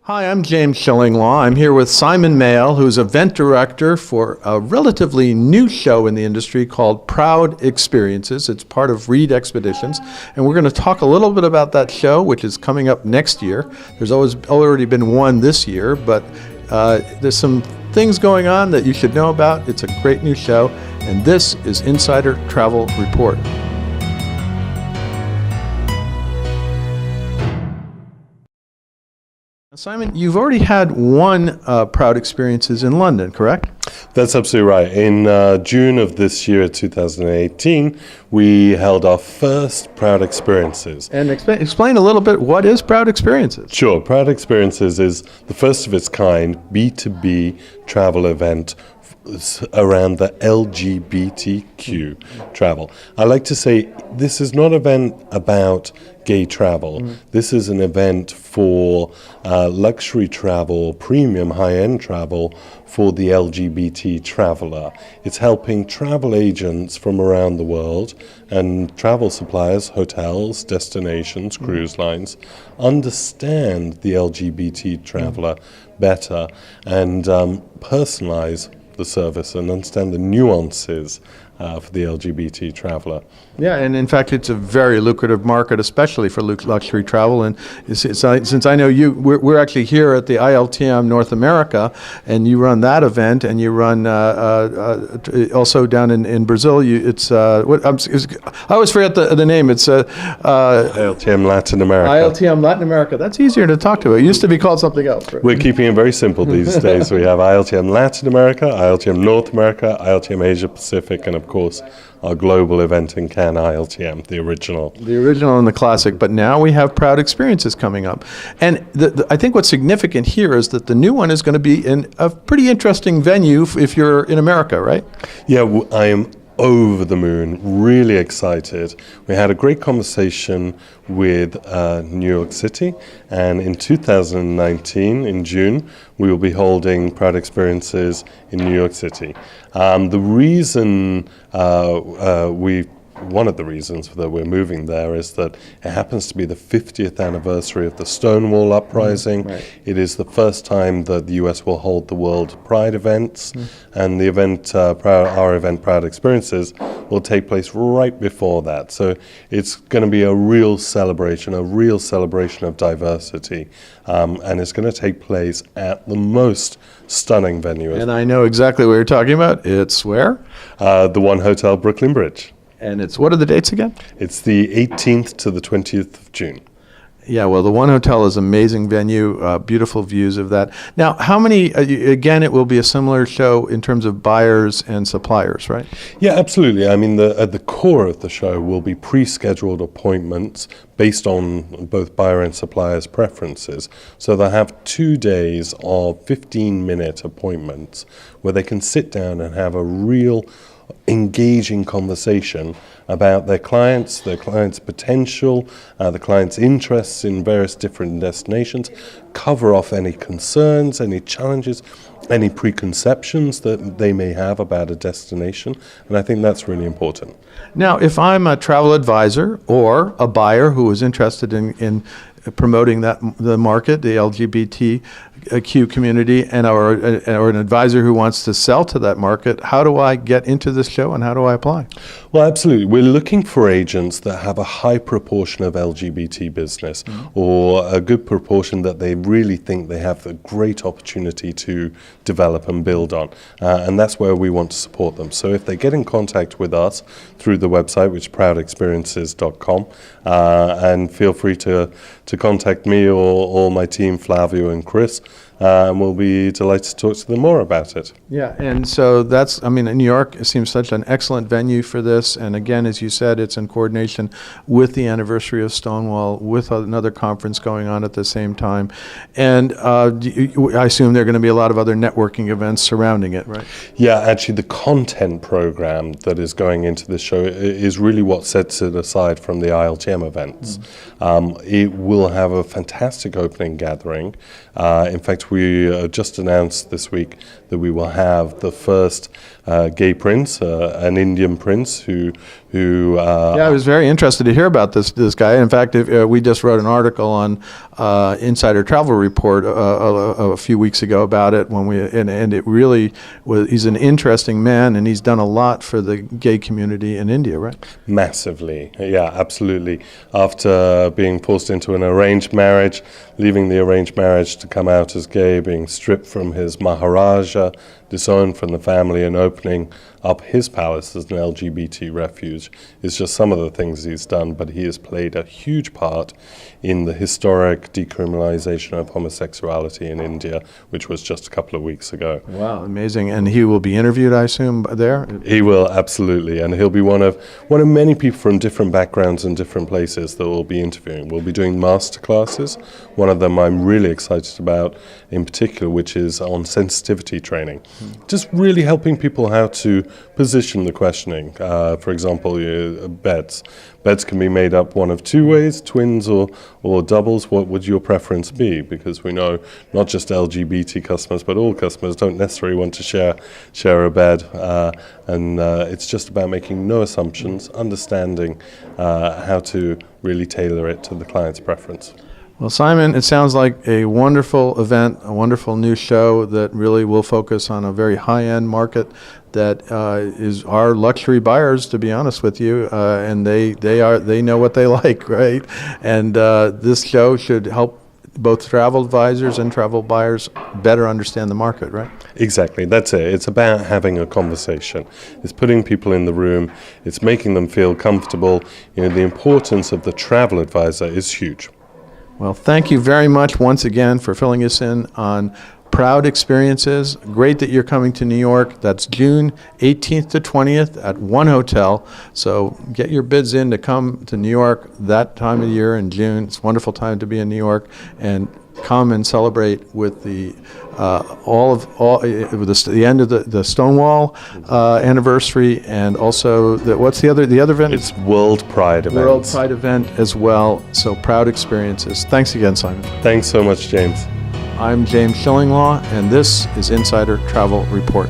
Hi, I'm James Shillinglaw. I'm here with Simon Mayle, who's event director for a relatively new show in the industry called Proud Experiences. It's part of Reed Expeditions, and we're going to talk a little bit about that show, which is coming up next year. There's already been one this year, but there's some things going on that you should know about. It's a great new show, and this is Insider Travel Report. Simon, you've already had one Proud Experiences in London, correct? That's absolutely right. In June of this year, 2018, we held our first Proud Experiences. And explain a little bit, what is Proud Experiences? Sure. Proud Experiences is the first of its kind B2B travel event around the LGBTQ travel. I like to say this is not an event about gay travel. This is an event for luxury travel, premium high-end travel for the LGBT traveler. It's helping travel agents from around the world and travel suppliers, hotels, destinations, cruise lines, understand the LGBT traveler better and personalize the service and understand the nuances for the LGBT traveler. Yeah, and in fact, it's a very lucrative market, especially for luxury travel. And since I know you, we're actually here at the ILTM North America, and you run that event, and you run also down in Brazil. I always forget the name. It's ILTM Latin America. ILTM Latin America. That's easier to talk to. It used to be called something else. Right? We're keeping it very simple these days. We have ILTM Latin America, ILTM North America, ILTM Asia Pacific, and of course, our global event in Cannes, ILTM, the original. The original and the classic, but now we have Proud Experiences coming up. And I think what's significant here is that the new one is going to be in a pretty interesting venue if you're in America, right? Yeah, I am over the moon, really excited. We had a great conversation with New York City, and in 2019, in June, we will be holding Proud Experiences in New York City. The reason one of the reasons that we're moving there is that it happens to be the 50th anniversary of the Stonewall uprising. Right. It is the first time that the US will hold the World Pride events, and the event, our event, Proud Experiences, will take place right before that. So it's going to be a real celebration of diversity, and it's going to take place at the most stunning venue. And I know exactly what you're talking about. It's where? The One Hotel Brooklyn Bridge. And what are the dates again? It's the 18th to the 20th of June. Yeah, well, the One Hotel is an amazing venue, beautiful views of that. Now, how many, again, it will be a similar show in terms of buyers and suppliers, right? Yeah, absolutely. I mean, at the core of the show will be pre-scheduled appointments based on both buyer and supplier's preferences. So they'll have 2 days of 15-minute appointments where they can sit down and have a real engaging conversation about their clients' potential, the client's interests in various different destinations, cover off any concerns, any challenges, any preconceptions that they may have about a destination, and I think that's really important. Now, if I'm a travel advisor or a buyer who is interested in promoting the market, the LGBTQ community, or an advisor who wants to sell to that market, how do I get into this show and how do I apply? Well, absolutely. We're looking for agents that have a high proportion of LGBT business, or a good proportion that they really think they have a great opportunity to develop and build on. And that's where we want to support them. So if they get in contact with us through the website, which is proudexperiences.com, and feel free to contact me or my team, Flavio and Chris, and we'll be delighted to talk to them more about it. Yeah, and so New York seems such an excellent venue for this, and again, as you said, it's in coordination with the anniversary of Stonewall, with another conference going on at the same time, and I assume there are going to be a lot of other networking events surrounding it, right? Yeah, actually the content program that is going into this show is really what sets it aside from the ILTM events. It will have a fantastic opening gathering. In fact, we just announced this week that we will have the first gay prince, an Indian prince who who Yeah, I was very interested to hear about this guy. In fact, we just wrote an article on Insider Travel Report a few weeks ago about it. And it really was. He's an interesting man, and he's done a lot for the gay community in India, right? Massively, yeah, absolutely. After being forced into an arranged marriage, leaving the arranged marriage to come out as gay, being stripped from his Maharaja, disowned from the family, and opening up his palace as an LGBT refuge is just some of the things he's done, but he has played a huge part in the historic decriminalization of homosexuality in India, which was just a couple of weeks ago. Wow, amazing. And he will be interviewed, I assume, there? He will, absolutely, and he'll be one of many people from different backgrounds and different places that we'll be interviewing. We'll be doing master classes. One of them I'm really excited about in particular, which is on sensitivity training. Just really helping people how to position the questioning. For example, beds. Beds can be made up one of two ways, twins or doubles. What would your preference be? Because we know not just LGBT customers, but all customers don't necessarily want to share a bed. And it's just about making no assumptions, understanding how to really tailor it to the client's preference. Well, Simon, it sounds like a wonderful event, a wonderful new show that really will focus on a very high-end market that is our luxury buyers, to be honest with you, and they know what they like, right? And this show should help both travel advisors and travel buyers better understand the market, right? Exactly, that's it. It's about having a conversation. It's putting people in the room. It's making them feel comfortable. The importance of the travel advisor is huge. Well, thank you very much once again for filling us in on Proud Experiences. Great that you're coming to New York. That's June 18th to 20th at one hotel. So get your bids in to come to New York that time of year in June. It's a wonderful time to be in New York, and come and celebrate with the the end of the Stonewall anniversary, and also what's the other event? It's World Pride event. World Pride event as well. So Proud Experiences. Thanks again, Simon. Thanks so much, James. I'm James Shillinglaw, and this is Insider Travel Report.